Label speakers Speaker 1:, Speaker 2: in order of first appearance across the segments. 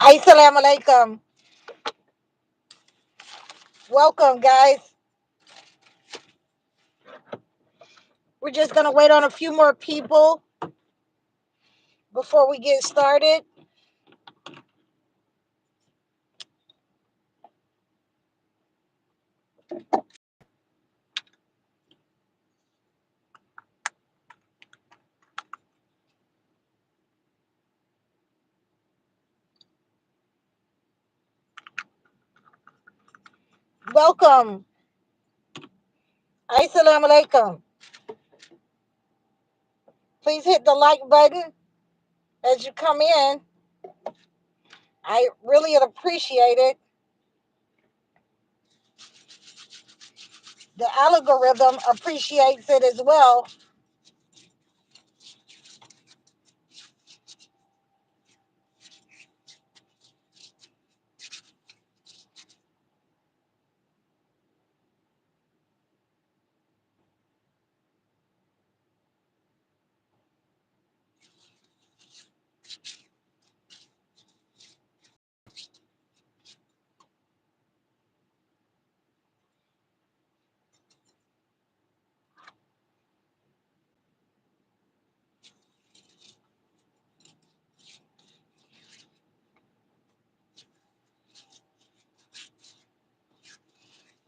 Speaker 1: Assalamu alaikum. Welcome, guys. We're just going to wait on a few more people before we get started. Welcome. Assalamu alaikum. Please hit the like button as you come in. I really appreciate it. The algorithm appreciates it as well.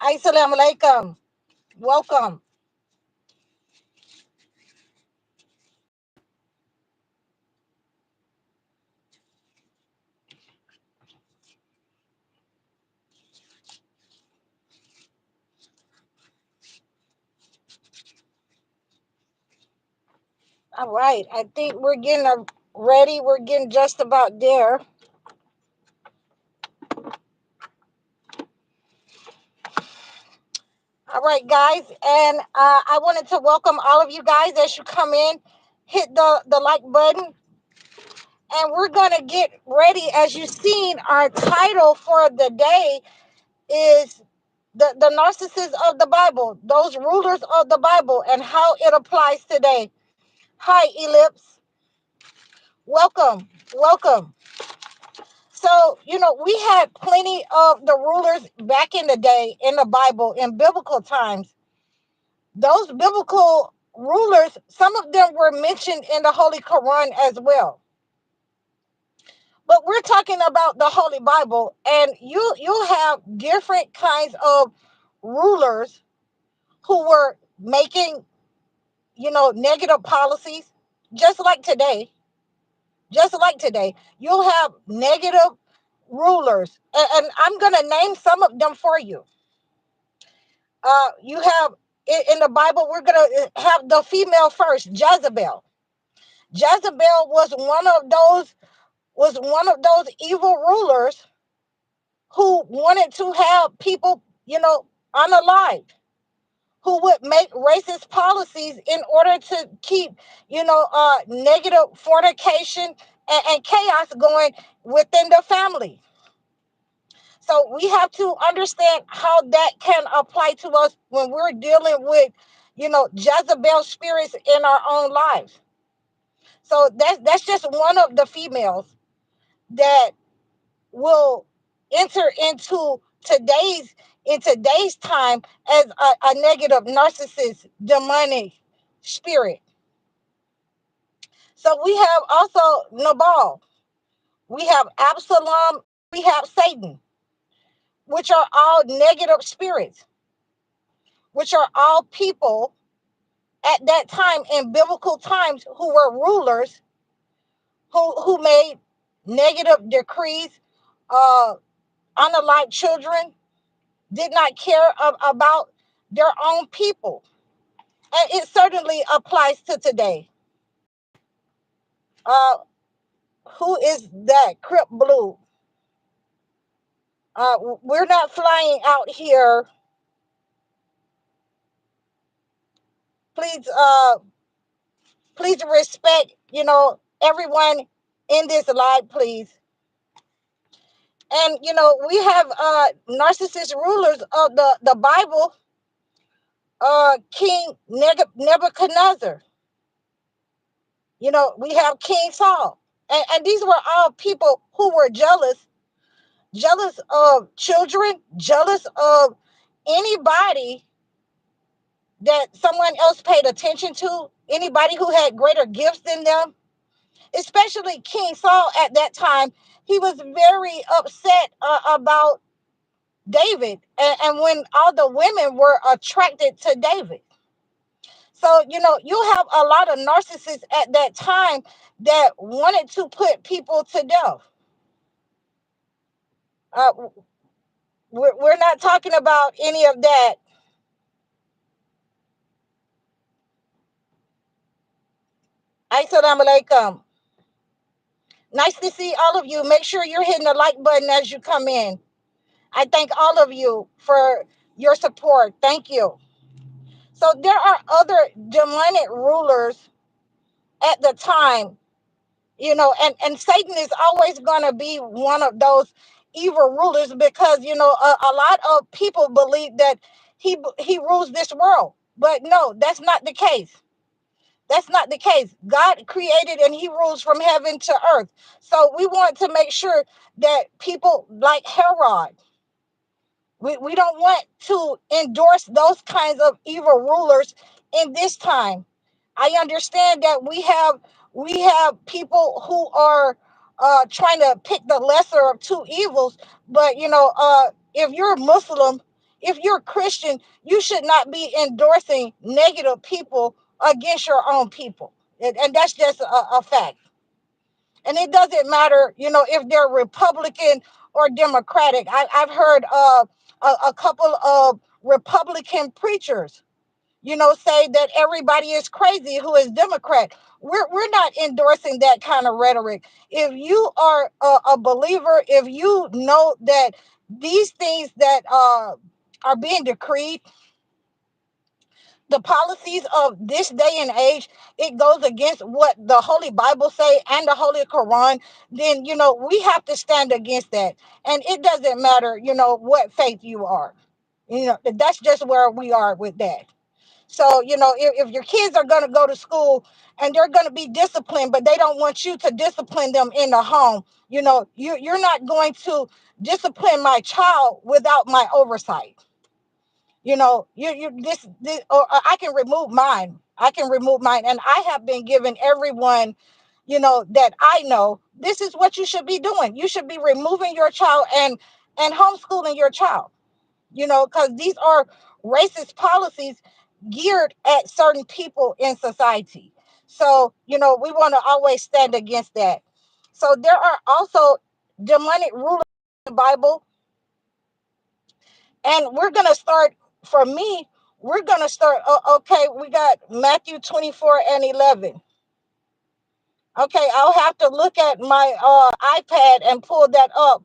Speaker 1: Assalamu alaikum. Welcome. All right. I think we're getting ready. We're getting just about there. All right, guys, and I wanted to welcome all of you guys as you come in. Hit the like button, and we're going to get ready. As you've seen, our title for the day is the narcissists of the Bible, those rulers of the Bible, and how it applies today. Hi, Ellipse. Welcome. Welcome. So, we had plenty of the rulers back in the day in the Bible, in biblical times. Those biblical rulers, some of them were mentioned in the Holy Quran as well. But we're talking about the Holy Bible, and you'll have different kinds of rulers who were making, negative policies, just like today. Just like today, you'll have negative rulers, and I'm going to name some of them for you. You have in the Bible, we're going to have the female first, Jezebel. Jezebel was one of those evil rulers who wanted to have people, unalived, who would make racist policies in order to keep, negative fornication and chaos going within the family. So we have to understand how that can apply to us when we're dealing with, Jezebel spirits in our own lives. So that's just one of the females that will enter into today's time as a negative narcissist demonic spirit. So we have also Nabal, we have Absalom, we have Satan, which are all negative spirits, which are all people at that time in biblical times who were rulers who made negative decrees, unalike children, did not care about their own people. And it certainly applies to today. Uh, who is that? Crip Blue. We're not flying out here. Please, please respect, everyone in this live, please. And, we have narcissist rulers of the Bible, King Nebuchadnezzar. We have King Saul. And these were all people who were jealous jealous of children, jealous of anybody that someone else paid attention to, anybody who had greater gifts than them, especially King Saul at that time. He was very upset about David, and when all the women were attracted to David. So, you have a lot of narcissists at that time that wanted to put people to death. Uh, we're not talking about any of that. Assalamu alaikum. Nice to see all of you. Make sure you're hitting the like button as you come in. I thank all of you for your support. Thank you. So there are other demonic rulers at the time, and Satan is always going to be one of those evil rulers because, a lot of people believe that he rules this world. But no, that's not the case. That's not the case. God created and he rules from heaven to earth. So we want to make sure that people like Herod, we don't want to endorse those kinds of evil rulers in this time. I understand that we have people who are trying to pick the lesser of two evils, but if you're Muslim, if you're Christian, you should not be endorsing negative people against your own people, and that's just a fact. And it doesn't matter, if they're Republican or Democratic. I've heard a couple of Republican preachers, say that everybody is crazy who is Democrat. We're not endorsing that kind of rhetoric. If you are a believer, if you know that these things that are being decreed, the policies of this day and age, it goes against what the Holy Bible say and the Holy Quran, then, we have to stand against that. And it doesn't matter, what faith you are. That's just where we are with that. So, if your kids are going to go to school and they're going to be disciplined, but they don't want you to discipline them in the home, you're not going to discipline my child without my oversight. This, or I can remove mine. I can remove mine. And I have been given everyone, that I know, this is what you should be doing. You should be removing your child and homeschooling your child, because these are racist policies geared at certain people in society. So, we want to always stand against that. So there are also demonic rulers in the Bible. And we're going to start, for me, we're going to start, okay, we got Matthew 24 and 11. Okay, I'll have to look at my iPad and pull that up,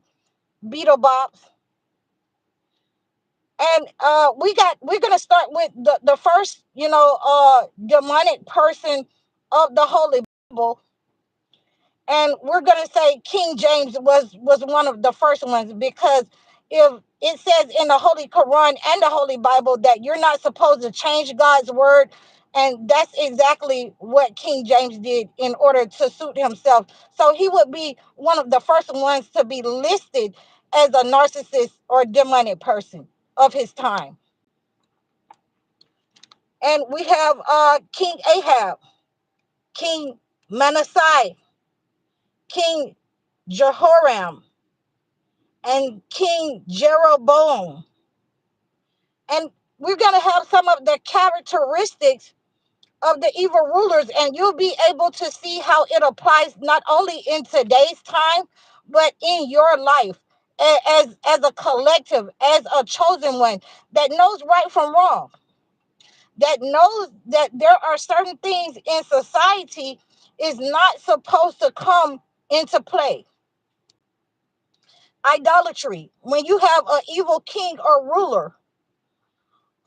Speaker 1: Beetle Bops. And we're going to start with the first, demonic person of the Holy Bible. And we're going to say King James was one of the first ones, because if it says in the Holy Quran and the Holy Bible that you're not supposed to change God's word, and that's exactly what King James did in order to suit himself. So he would be one of the first ones to be listed as a narcissist or demonic person of his time. And we have King Ahab, King Manasseh, King Jehoram, and King Jeroboam. And we're going to have some of the characteristics of the evil rulers, and you'll be able to see how it applies not only in today's time, but in your life as a collective, as a chosen one that knows right from wrong, that knows that there are certain things in society is not supposed to come into play. Idolatry, when you have an evil king or ruler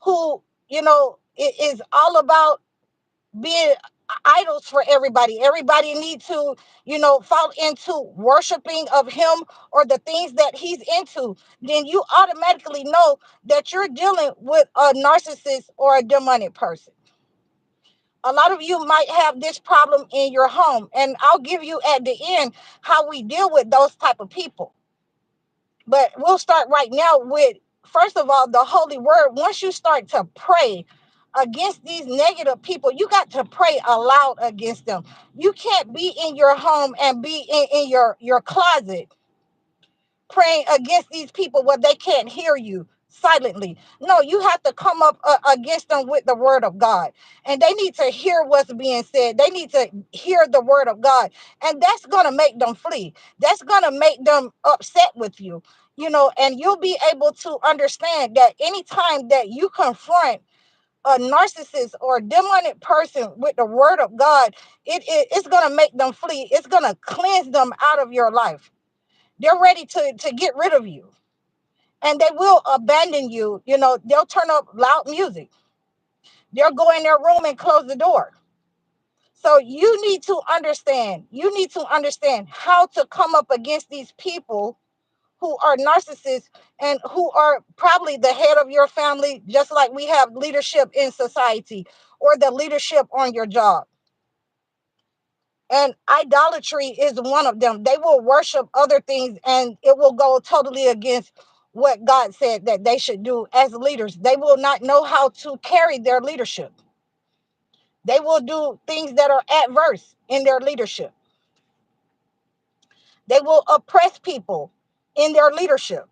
Speaker 1: who, is all about being idols for everybody. Everybody needs to, fall into worshiping of him or the things that he's into. Then you automatically know that you're dealing with a narcissist or a demonic person. A lot of you might have this problem in your home, and I'll give you at the end how we deal with those type of people. But we'll start right now with, first of all, the holy word. Once you start to pray against these negative people, you got to pray aloud against them. You can't be in your home and be in your closet praying against these people where they can't hear you silently. No, you have to come up against them with the word of God. And they need to hear what's being said. They need to hear the word of God. And that's going to make them flee. That's going to make them upset with you, and you'll be able to understand that anytime that you confront a narcissist or a demonic person with the word of God, it's going to make them flee. It's going to cleanse them out of your life. They're ready to get rid of you, and they will abandon you. They'll turn up loud music. They'll go in their room and close the door. So you need to understand how to come up against these people who are narcissists and who are probably the head of your family, just like we have leadership in society or the leadership on your job. And idolatry is one of them. They will worship other things, and it will go totally against what God said that they should do as leaders. They will not know how to carry their leadership. They will do things that are adverse in their leadership. They will oppress people in their leadership.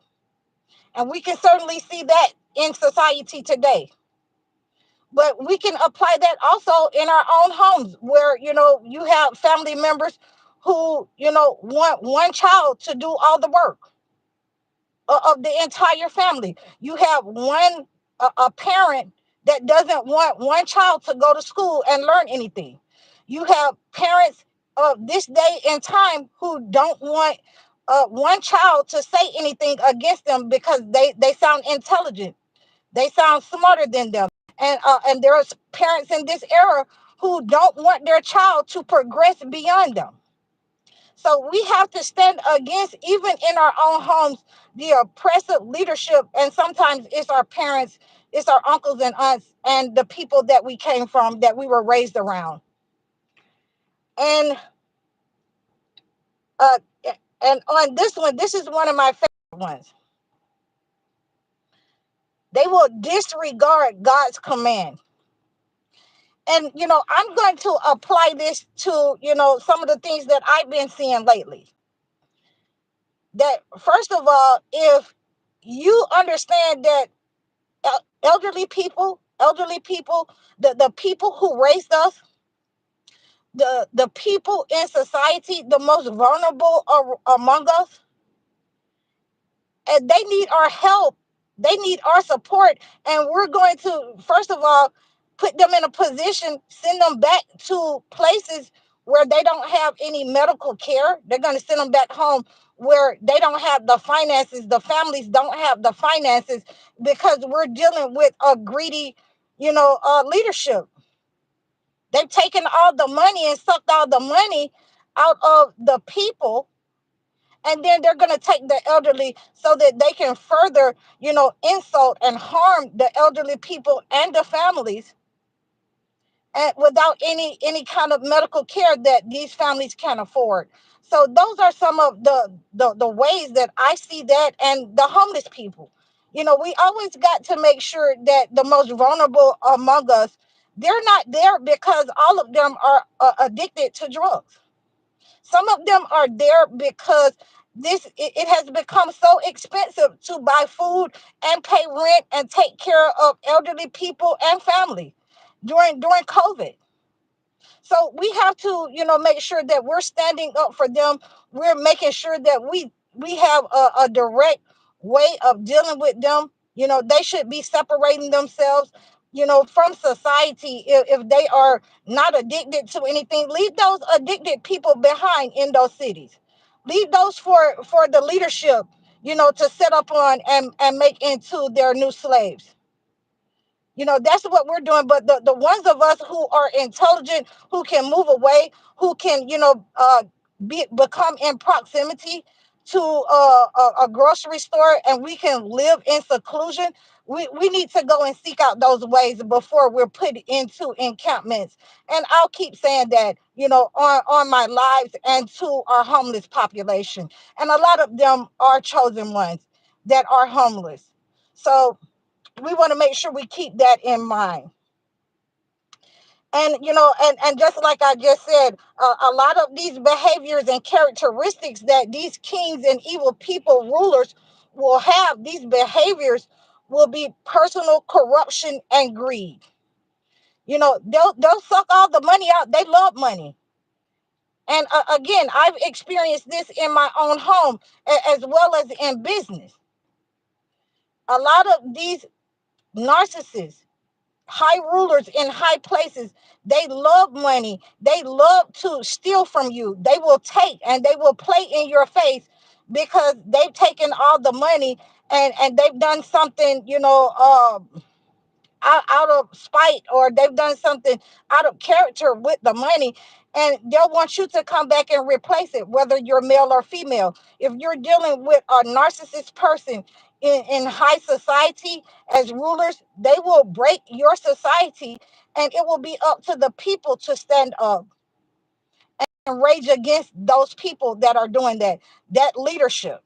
Speaker 1: And we can certainly see that in society today. But we can apply that also in our own homes where, you have family members who, want one child to do all the work of the entire family. You have a parent that doesn't want one child to go to school and learn anything. You have parents of this day and time who don't want one child to say anything against them because they sound intelligent. They sound smarter than them. And there's parents in this era who don't want their child to progress beyond them. So we have to stand against, even in our own homes, the oppressive leadership. And sometimes it's our parents, it's our uncles and aunts, and the people that we came from, that we were raised around. And uh, and on this one, this is one of my favorite ones. They will disregard God's command. And, I'm going to apply this to, some of the things that I've been seeing lately. That, first of all, if you understand that elderly people, the people who raised us, the people in society, the most vulnerable among us, and they need our help. They need our support. And we're going to, first of all, put them in a position, send them back to places where they don't have any medical care. They're going to send them back home where they don't have the finances. The families don't have the finances because we're dealing with a greedy, leadership. They've taken all the money and sucked all the money out of the people, and then they're going to take the elderly so that they can further, insult and harm the elderly people and the families, and without any kind of medical care that these families can afford. So those are some of the ways that I see that. And the homeless people, we always got to make sure that the most vulnerable among us, they're not there because all of them are addicted to drugs. Some of them are there because it has become so expensive to buy food and pay rent and take care of elderly people and family during COVID. So we have to, make sure that we're standing up for them. We're making sure that we have a direct way of dealing with them. They should be separating themselves, from society. If they are not addicted to anything, leave those addicted people behind in those cities. Leave those for the leadership, to set up on and make into their new slaves. That's what we're doing. But the ones of us who are intelligent, who can move away, who can, become in proximity to a grocery store, and we can live in seclusion, we need to go and seek out those ways before we're put into encampments. And I'll keep saying that, on my lives and to our homeless population. And a lot of them are chosen ones. that are homeless. So we want to make sure we keep that in mind. And and just like I just said, a lot of these behaviors and characteristics that these kings and evil people, rulers, will have, these behaviors will be personal corruption and greed. They'll suck all the money out. They love money. And again, I've experienced this in my own home, as well as in business. A lot of these narcissists, high rulers in high places, they love money. They love to steal from you. They will take and they will play in your face because they've taken all the money, and they've done something, out of spite, or they've done something out of character with the money, and they'll want you to come back and replace it, whether you're male or female. If you're dealing with a narcissist person in high society as rulers, they will break your society, and it will be up to the people to stand up and rage against those people that are doing that leadership.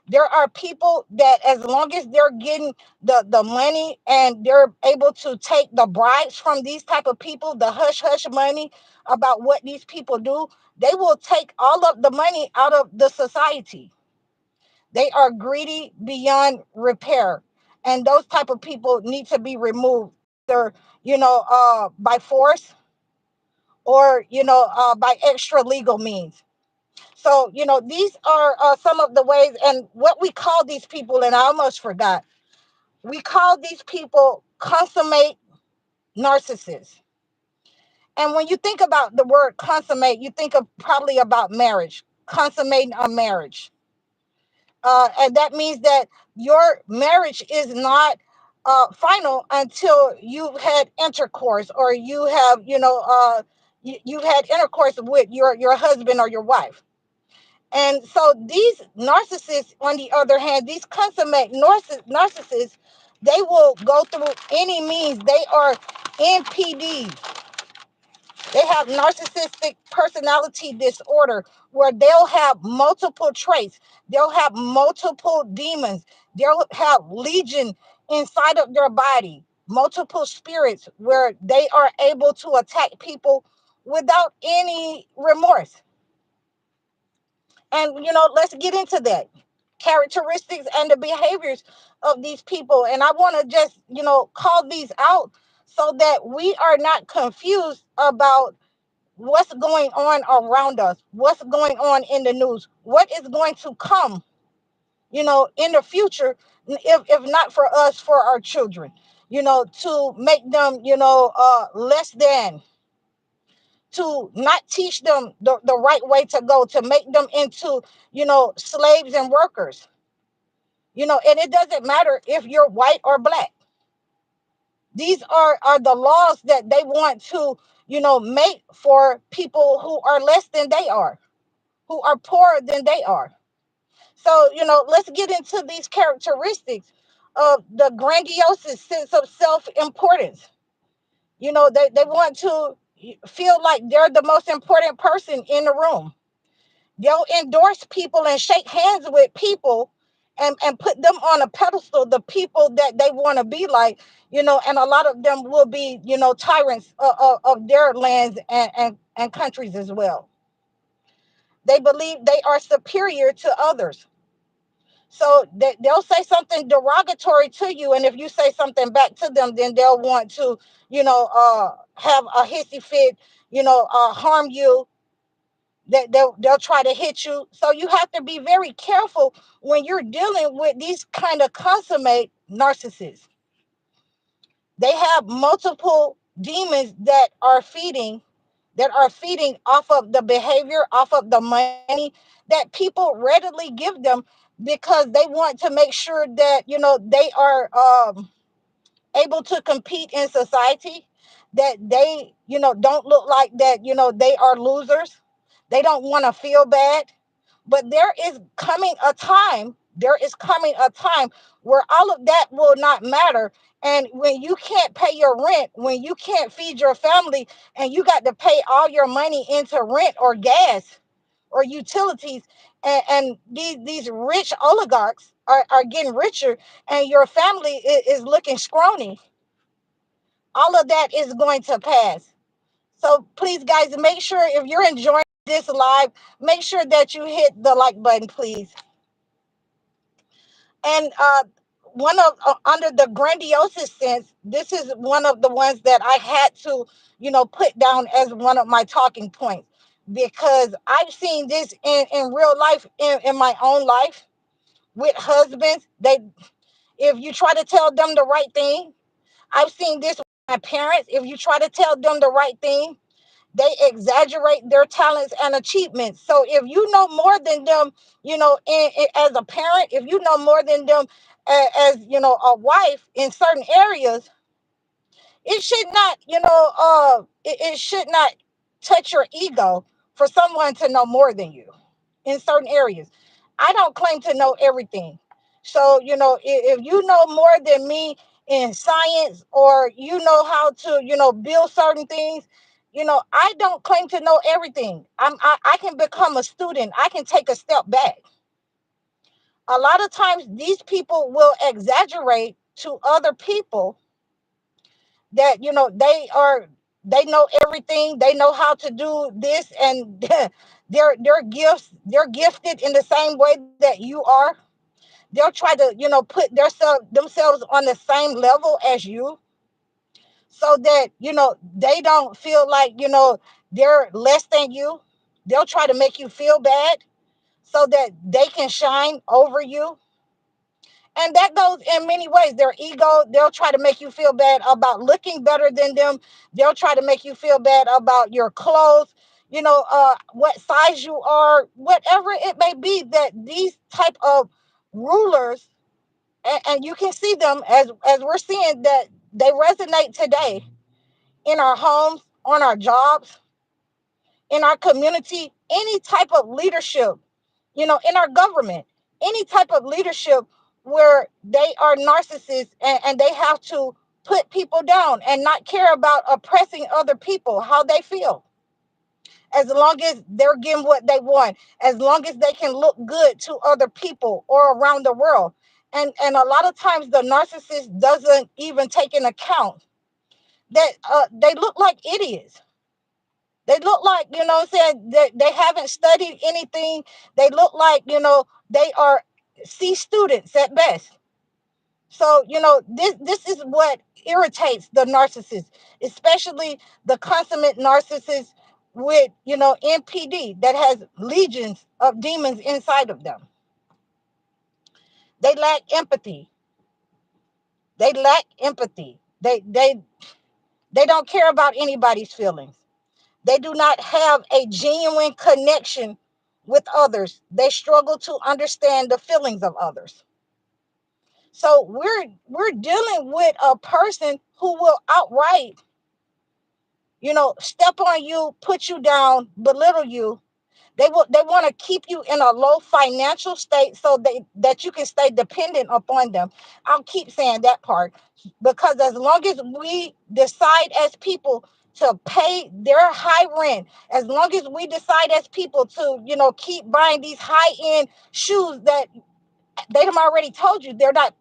Speaker 1: There are people that, as long as they're getting the money and they're able to take the bribes from these type of people, the hush hush money about what these people do, they will take all of the money out of the society. They are greedy beyond repair, and those type of people need to be removed, either by force, or by extra legal means. So, these are some of the ways, and what we call these people, and I almost forgot, we call these people consummate narcissists. And when you think about the word consummate, you think of probably about marriage, consummating a marriage. And that means that your marriage is not final until you've had intercourse, or you've had intercourse with your husband or your wife. And so these narcissists, on the other hand, these consummate narcissists, they will go through any means. They are NPDs. They have narcissistic personality disorder, where they'll have multiple traits. They'll have multiple demons. They'll have legion inside of their body, multiple spirits, where they are able to attack people without any remorse. And let's get into that characteristics and the behaviors of these people. And I want to just call these out, so that we are not confused about what's going on around us, what's going on in the news, what is going to come in the future, if not for us, for our children, to make them less than, to not teach them the right way to go, to make them into, slaves and workers, and it doesn't matter if you're white or black. These are the laws that they want to, make for people who are less than they are, who are poorer than they are. So, let's get into these characteristics of the grandiose sense of self-importance. They want to feel like they're the most important person in the room. They'll endorse people and shake hands with people, and put them on a pedestal, the people that they want to be like, and a lot of them will be, tyrants of their lands and countries as well. They believe they are superior to others. So they'll say something derogatory to you, and if you say something back to them, then they'll want to, have a hissy fit, harm you. That they'll try to hit you. So you have to be very careful when you're dealing with these kind of consummate narcissists. They have multiple demons that are feeding off of the behavior, off of the money that people readily give them, because they want to make sure that they are able to compete in society, that they don't look like that they are losers. They don't want to feel bad. But there is coming a time where all of that will not matter. And when you can't pay your rent, when you can't feed your family, and you got to pay all your money into rent or gas or utilities, and these rich oligarchs, are getting richer and your family is looking scrawny, all of that is going to pass. So please, guys, make sure if you're enjoying this live, make sure that you hit the like button, please. And one of under the grandiosis sense, this is one of the ones that I had to, put down as one of my talking points, because I've seen this in real life, in my own life with husbands. If you try to tell them the right thing, I've seen this with my parents. If you try to tell them the right thing, they exaggerate their talents and achievements. So if you know more than them, as a parent, if you know more than them as a wife in certain areas, it should not, it should not touch your ego for someone to know more than you in certain areas. I don't claim to know everything. So, if you know more than me in science, or you know how to, build certain things, I don't claim to know everything. I can become a student. I can take a step back. A lot of times these people will exaggerate to other people that, they know everything. They know how to do this, and they're gifted in the same way that you are. They'll try to, put themselves on the same level as you, so that, they don't feel like, they're less than you. They'll try to make you feel bad so that they can shine over you. And that goes in many ways. Their ego, they'll try to make you feel bad about looking better than them. They'll try to make you feel bad about your clothes, what size you are, whatever it may be. That these type of rulers, and you can see them as we're seeing that they resonate today in our homes, on our jobs, in our community, any type of leadership, in our government, any type of leadership where they are narcissists, and they have to put people down and not care about oppressing other people, how they feel. As long as they're getting what they want, as long as they can look good to other people or around the world. And a lot of times the narcissist doesn't even take into account that they look like idiots. They look like, what I'm saying, they haven't studied anything. They look like, they are C students at best. So, this is what irritates the narcissist, especially the consummate narcissist with, NPD that has legions of demons inside of them. They lack empathy. They lack empathy. They don't care about anybody's feelings. They do not have a genuine connection with others. They struggle to understand the feelings of others. So we're dealing with a person who will outright, step on you, put you down, belittle you. They want to keep you in a low financial state so that you can stay dependent upon them. I'll keep saying that part, because as long as we decide as people to pay their high rent, as long as we decide as people to, keep buying these high-end shoes that they have already told you they're not,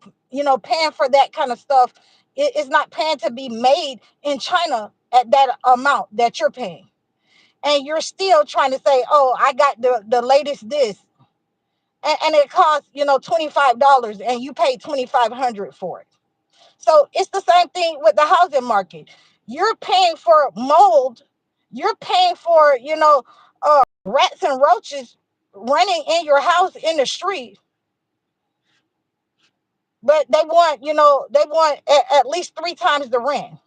Speaker 1: paying for that kind of stuff. It's not paying to be made in China at that amount that you're paying. And you're still trying to say, oh, I got the latest this. And it costs, $25, and you pay $2,500 for it. So it's the same thing with the housing market. You're paying for mold. You're paying for, rats and roaches running in your house in the street. But they want, at least 3 times the rent.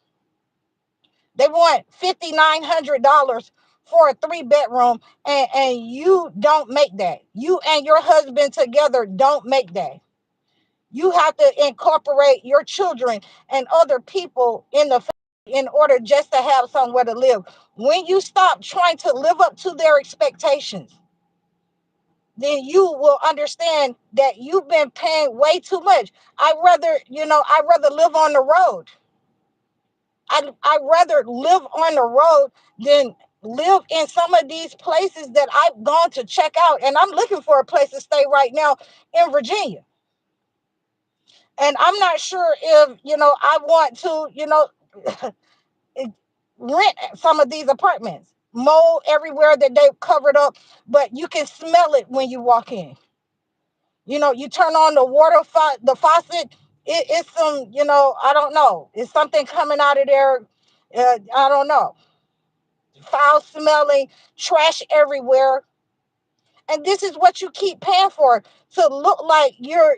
Speaker 1: They want $5,900 for a 3-bedroom, and you don't make that. You and your husband together don't make that. You have to incorporate your children and other people in the family in order just to have somewhere to live. When you stop trying to live up to their expectations, then you will understand that you've been paying way too much. I'd rather live on the road. I'd rather live on the road than live in some of these places that I've gone to check out. And I'm looking for a place to stay right now in Virginia. And I'm not sure if, I want to, rent some of these apartments. Mold everywhere that they've covered up, but you can smell it when you walk in. You turn on the water, the faucet, it's some, I don't know. It's something coming out of there. I don't know. Foul smelling, trash everywhere. And this is what you keep paying for, to look like you're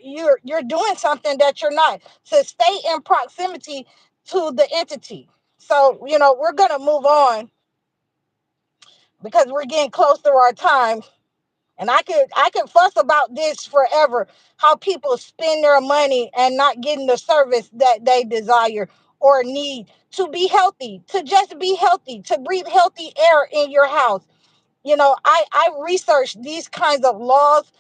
Speaker 1: doing something that you're not, to stay in proximity to the entity. So, we're gonna move on because we're getting close to our time. And I could fuss about this forever, how people spend their money and not getting the service that they desire or need to be healthy, to just be healthy, to breathe healthy air in your house. I researched these kinds of laws,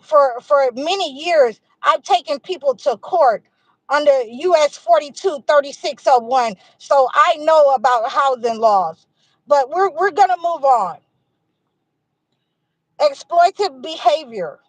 Speaker 1: for many years. I've taken people to court under US 423601. So I know about housing laws. But we're gonna move on. Exploitative behavior.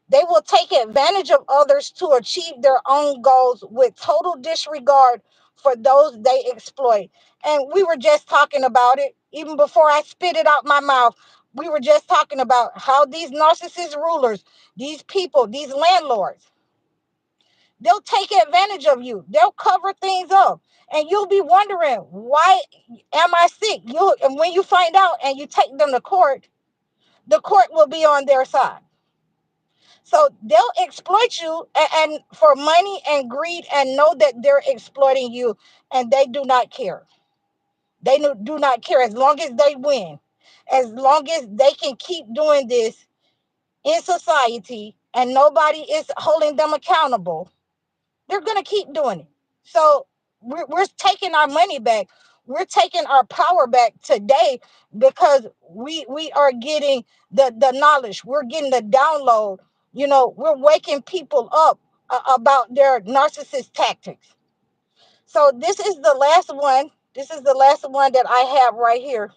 Speaker 1: They will take advantage of others to achieve their own goals with total disregard for those they exploit. And we were just talking about it, even before I spit it out my mouth. We were just talking about how these narcissist rulers, these people, these landlords, they'll take advantage of you. They'll cover things up. And you'll be wondering, why am I sick? And when you find out and you take them to court, the court will be on their side. So they'll exploit you and for money and greed, and know that they're exploiting you, and they do not care. They do not care as long as they win, as long as they can keep doing this in society and nobody is holding them accountable. They're going to keep doing it. So we're taking our money back. We're taking our power back today because we are getting the knowledge. We're getting the download. We're waking people up about their narcissist tactics. So this is the last one. This is the last one that I have right here.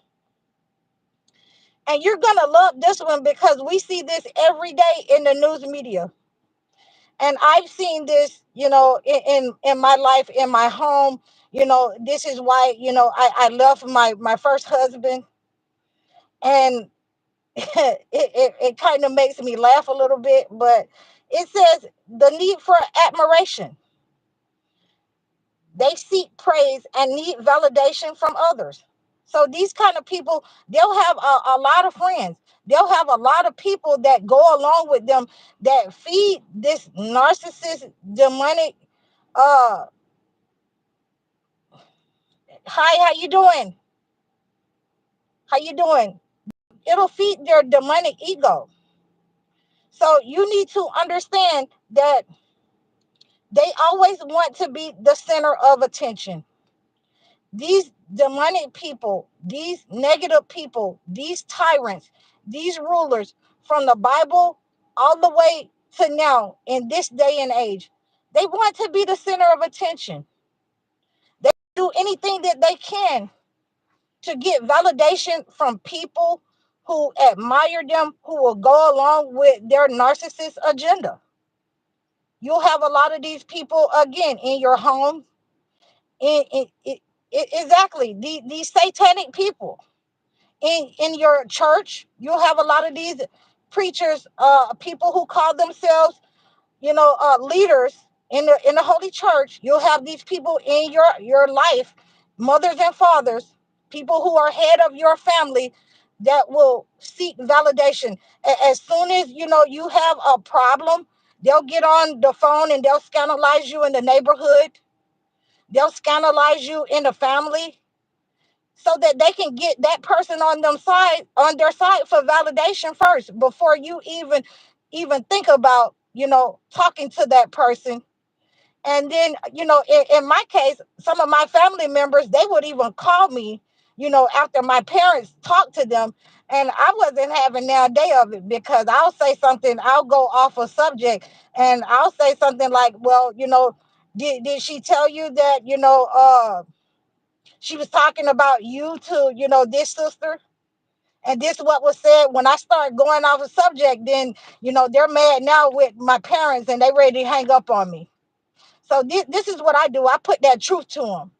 Speaker 1: And you're going to love this one because we see this every day in the news media. And I've seen this, in my life, in my home. This is why, I left my first husband. And it kind of makes me laugh a little bit, but it says the need for admiration. They seek praise and need validation from others. So these kind of people, they'll have a lot of friends. They'll have a lot of people that go along with them, that feed this narcissist demonic. uh Hi, how you doing? How you doing? It'll feed their demonic ego. So you need to understand that they always want to be the center of attention. These demonic people, these negative people, these tyrants, these rulers, from the Bible all the way to now in this day and age, they want to be the center of attention. They do anything that they can to get validation from people who admire them, who will go along with their narcissist agenda. You'll have a lot of these people again in your home, exactly, these satanic people in your church. You'll have a lot of these preachers, people who call themselves, leaders in the holy church. You'll have these people in your life, mothers and fathers, people who are head of your family, that will seek validation. As soon as you have a problem, they'll get on the phone and they'll scandalize you in the neighborhood. They'll scandalize you in the family, so that they can get that person on their side for validation first, before you even think about talking to that person. And then, in my case, some of my family members, they would even call me, after my parents talked to them. And I wasn't having now a day of it, because I'll say something, I'll go off a subject, and I'll say something like, well, did she tell you that, she was talking about you to, this sister? And this is what was said when I started going off the subject. Then, they're mad now with my parents and they ready to hang up on me. So this is what I do. I put that truth to them.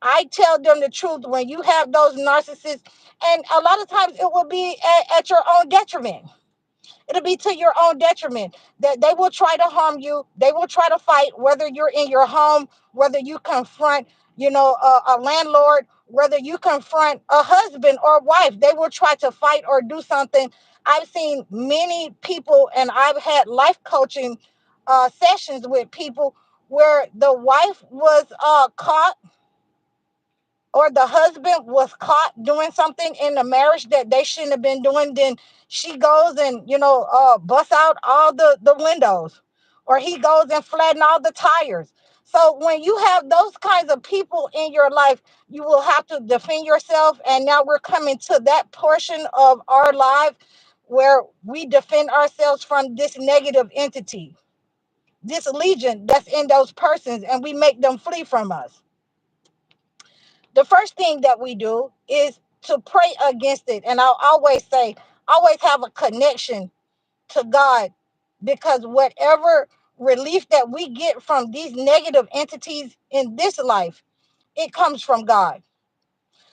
Speaker 1: I tell them the truth when you have those narcissists. And a lot of times it will be at your own detriment. It'll be to your own detriment that they will try to harm you. They will try to fight, whether you're in your home, whether you confront, a landlord, whether you confront a husband or wife. They will try to fight or do something. I've seen many people, and I've had life coaching sessions with people where the wife was caught or the husband was caught doing something in the marriage that they shouldn't have been doing. Then she goes and busts out all the windows, or he goes and flatten all the tires. So when you have those kinds of people in your life, you will have to defend yourself. And now we're coming to that portion of our life where we defend ourselves from this negative entity, this legion that's in those persons, and we make them flee from us. The first thing that we do is to pray against it. And I'll always say, always have a connection to God, because whatever relief that we get from these negative entities in this life, it comes from God.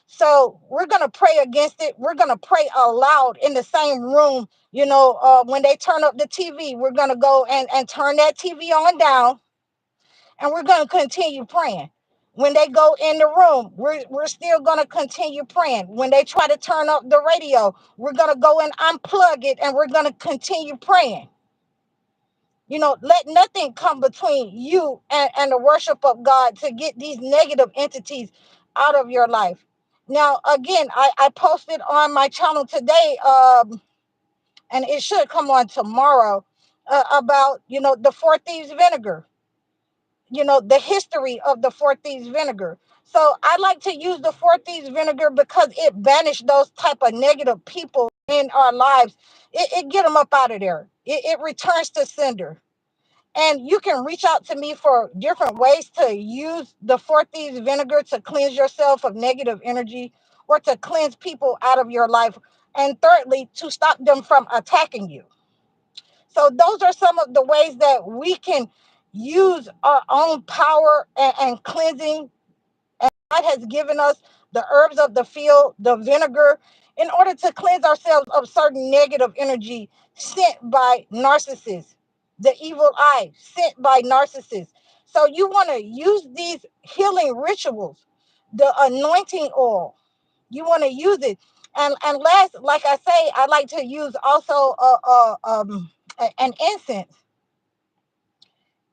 Speaker 1: So we're going to pray against it. We're going to pray aloud in the same room. When they turn up the TV, we're going to go and turn that TV on down, and we're going to continue praying. When they go in the room, we're still going to continue praying. When they try to turn up the radio, we're going to go and unplug it, and we're going to continue praying. Let nothing come between you and the worship of God to get these negative entities out of your life. Now, again, I posted on my channel today, and it should come on tomorrow, about, the four thieves vinegar, the history of the four thieves vinegar. So I like to use the four thieves vinegar because it banished those type of negative people in our lives. It get them up out of there. It returns to sender. And you can reach out to me for different ways to use the four thieves vinegar to cleanse yourself of negative energy, or to cleanse people out of your life. And thirdly, to stop them from attacking you. So those are some of the ways that we can use our own power and cleansing. And God has given us the herbs of the field, the vinegar, in order to cleanse ourselves of certain negative energy sent by narcissists, the evil eye sent by narcissists. So you want to use these healing rituals, the anointing oil. You want to use it. And last, like I say, I like to use also an incense.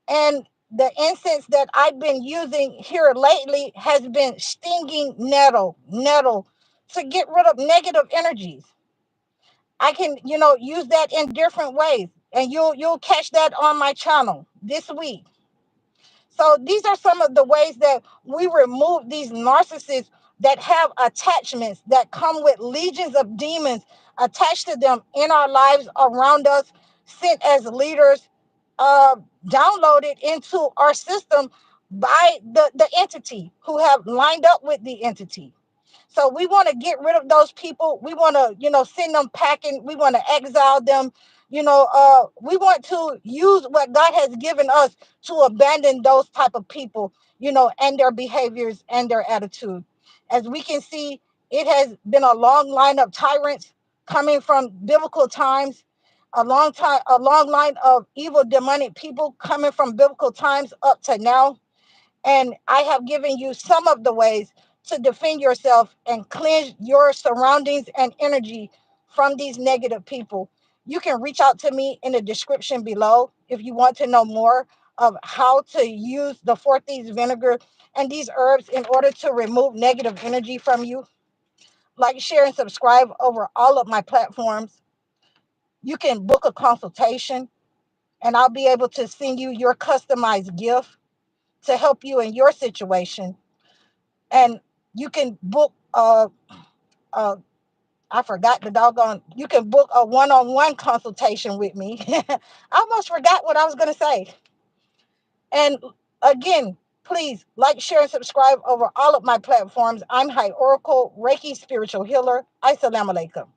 Speaker 1: And the incense that I've been using here lately has been stinging nettle to get rid of negative energies. I can, use that in different ways. And you'll catch that on my channel this week. So these are some of the ways that we remove these narcissists that have attachments, that come with legions of demons attached to them in our lives, around us, sent as leaders, uh, downloaded into our system by the entity who have lined up with the entity. So we want to get rid of those people. We want to, send them packing. We want to exile them. We want to use what God has given us to abandon those type of people, and their behaviors and their attitude. As we can see, it has been a long line of tyrants coming from biblical times, a long line of evil demonic people coming from biblical times up to now. And I have given you some of the ways to defend yourself and cleanse your surroundings and energy from these negative people. You can reach out to me in the description below if you want to know more of how to use the four thieves vinegar and these herbs in order to remove negative energy from you. Like, share, and subscribe over all of my platforms. You can book a consultation, and I'll be able to send you your customized gift to help you in your situation. And you can book I forgot the doggone, you can book a one-on-one consultation with me. I almost forgot what I was going to say. And again, please like, share, and subscribe over all of my platforms. I'm HighOracle, Reiki spiritual healer. Assalamu alaikum.